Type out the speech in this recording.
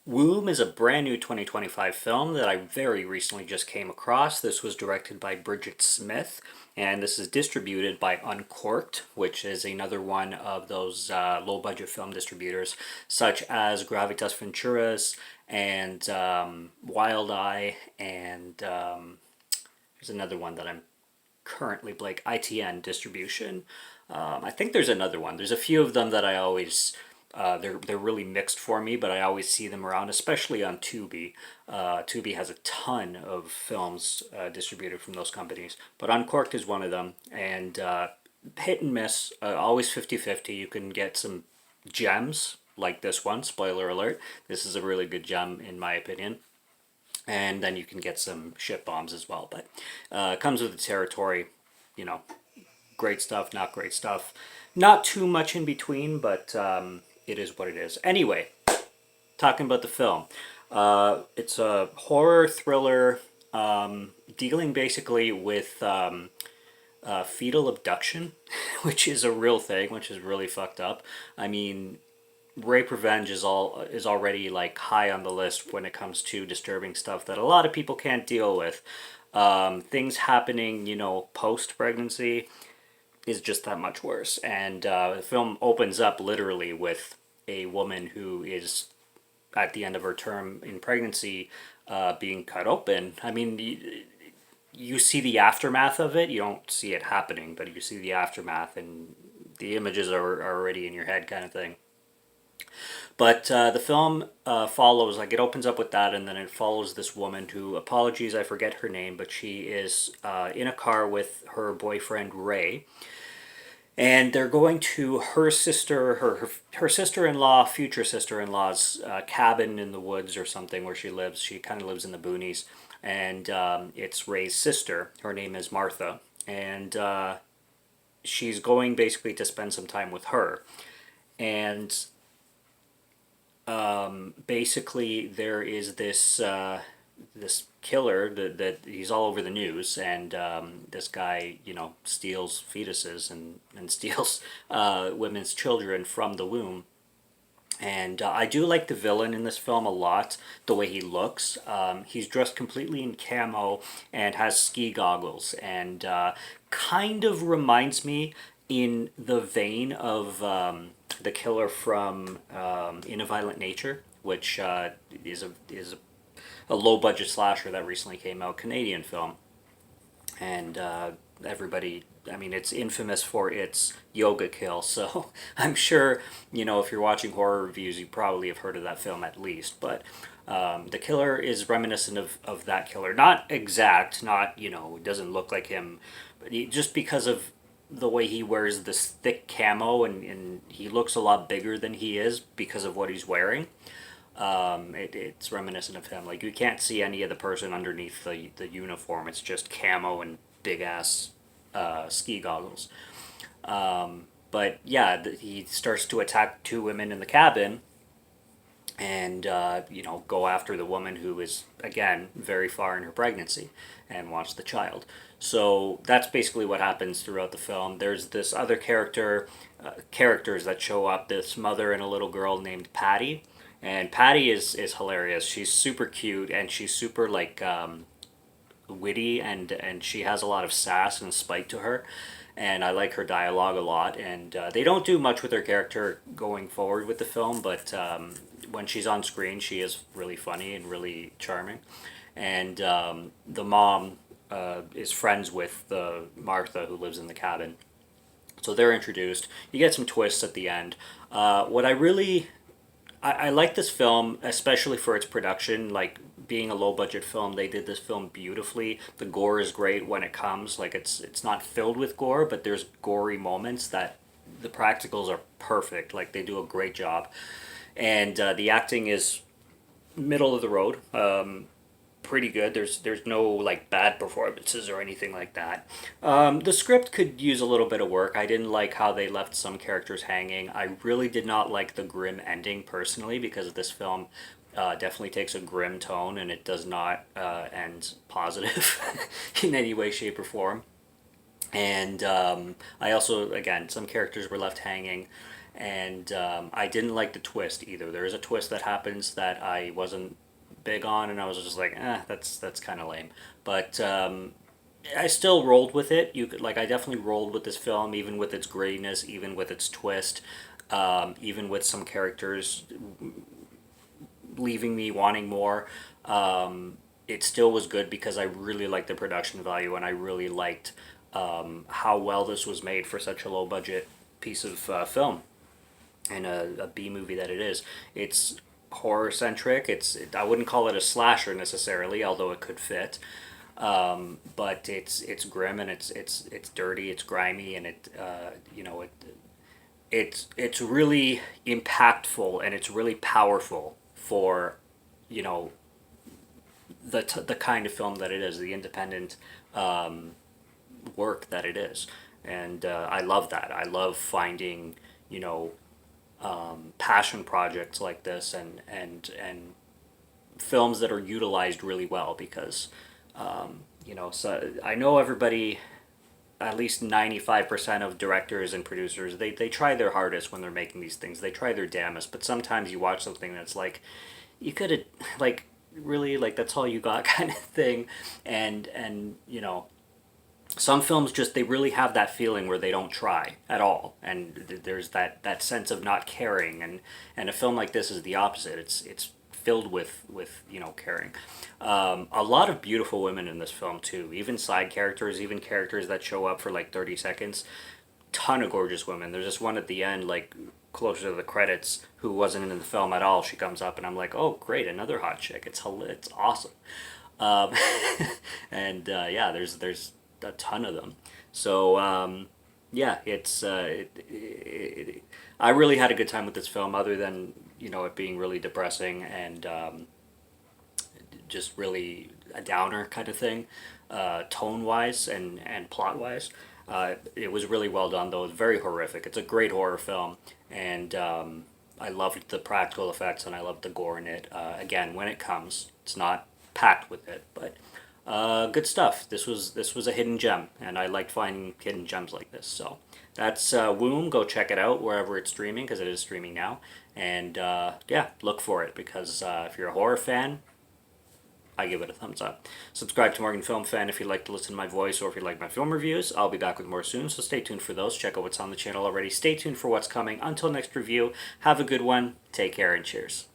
Womb is a brand new 2025 film that I very recently just came across. This was directed by Bridget Smith, and this is distributed by Uncork'd, which is another one of those low budget film distributors, such as Gravitas Venturas and Wild Eye, and there's another one that I'm currently Blake ITN distribution. I think there's another one. There's a few of them that I always they're really mixed for me, but I always see them around, especially on Tubi. Tubi has a ton of films distributed from those companies, but Uncorked is one of them, and hit and miss, always 50-50. You can get some gems like this one, spoiler alert. This is a really good gem in my opinion. And then you can get some shit bombs as well, but it comes with the territory, you know, great stuff, not great stuff. Not too much in between, but it is what it is. Anyway, talking about the film. It's a horror thriller dealing basically with fetal abduction, which is a real thing, which is really fucked up. I mean, rape revenge is already like high on the list when it comes to disturbing stuff that a lot of people can't deal with. Things happening, post pregnancy is just that much worse. And the film opens up literally with a woman who is at the end of her term in pregnancy being cut open. I mean, you see the aftermath of it. You don't see it happening, but you see the aftermath, and the images are already in your head, kind of thing. But the film follows, like, it opens up with that, and then it follows this woman who, apologies, I forget her name, but she is in a car with her boyfriend Ray, and they're going to her sister, her sister-in-law, future sister-in-law's cabin in the woods or something where she lives. She kind of lives in the boonies, and it's Ray's sister. Her name is Martha, and she's going basically to spend some time with her, and basically there is this killer that he's all over the news, and this guy steals fetuses and steals women's children from the womb. And I do like the villain in this film a lot, the way he looks. He's dressed completely in camo and has ski goggles, and kind of reminds me in the vein of the killer from In a Violent Nature, which is a low budget slasher that recently came out, Canadian film, and everybody. I mean, it's infamous for its yoga kill, so I'm sure, if you're watching horror reviews, you probably have heard of that film at least. But the killer is reminiscent of that killer. Not exact, not, it doesn't look like him, but just because of the way he wears this thick camo, and he looks a lot bigger than he is because of what he's wearing. It's reminiscent of him. Like, you can't see any of the person underneath the uniform. It's just camo and big ass ski goggles. But yeah, he starts to attack two women in the cabin, and go after the woman who is, again, very far in her pregnancy and wants the child. So that's basically what happens throughout the film. There's this other characters that show up, this mother and a little girl named Patty. And Patty is hilarious. She's super cute, and she's super, like, witty, and she has a lot of sass and spite to her, and I like her dialogue a lot. And they don't do much with her character going forward with the film, but when she's on screen, she is really funny and really charming. And the mom is friends with the Martha who lives in the cabin, so they're introduced. You get some twists at the end. What I like this film, especially for its production. Like, being a low budget film, they did this film beautifully. The gore is great when it comes. Like, it's not filled with gore, but there's gory moments that the practicals are perfect. Like, they do a great job, and the acting is middle of the road. Pretty good. There's no, like, bad performances or anything like that. The script could use a little bit of work. I didn't like how they left some characters hanging. I really did not like the grim ending personally, because this film definitely takes a grim tone, and it does not end positive in any way, shape, or form. And I also, again, some characters were left hanging, and I didn't like the twist either. There is a twist that happens that I wasn't big on, and I was just like, that's kind of lame. But I still rolled with it. You could like I definitely rolled with this film, even with its grayness, even with its twist, even with some characters leaving me wanting more. It still was good because I really liked the production value, and I really liked how well this was made for such a low budget piece of film and a B movie that it is. It's horror centric. I wouldn't call it a slasher necessarily, although it could fit. But it's grim, and it's dirty, it's grimy, and it's really impactful, and it's really powerful for you know the kind of film that it is, the independent work that it is, and I love that. I love finding you know passion projects like this, and films that are utilized really well because so I know everybody, at least 95% of directors and producers, they try their hardest when they're making these things. They try their damnest, but sometimes you watch something that's like, you could have, like, really, like, that's all you got kind of thing. And some films just, they really have that feeling where they don't try at all. And there's that sense of not caring. And a film like this is the opposite. It's filled with caring. A lot of beautiful women in this film too, even side characters, even characters that show up for like 30 seconds. Ton of gorgeous women. There's this one at the end, like closer to the credits, who wasn't in the film at all. She comes up and I'm like, oh great, another hot chick. It's awesome. um, and yeah, there's a ton of them. So yeah, I really had a good time with this film, other than it being really depressing and just really a downer kind of thing, tone wise and plot wise. It was really well done, though. It's very horrific. It's a great horror film, and I loved the practical effects, and I loved the gore in it. Again, when it comes, it's not packed with it, but good stuff. This was a hidden gem, and I like finding hidden gems like this. So that's Womb. Go check it out wherever it's streaming, because it is streaming now. And yeah, look for it, because if you're a horror fan, I give it a thumbs up. Subscribe to Morgan Film Fan if you'd like to listen to my voice, or if you like my film reviews. I'll be back with more soon, so stay tuned for those. Check out what's on the channel already. Stay tuned for what's coming. Until next review, have a good one. Take care and cheers.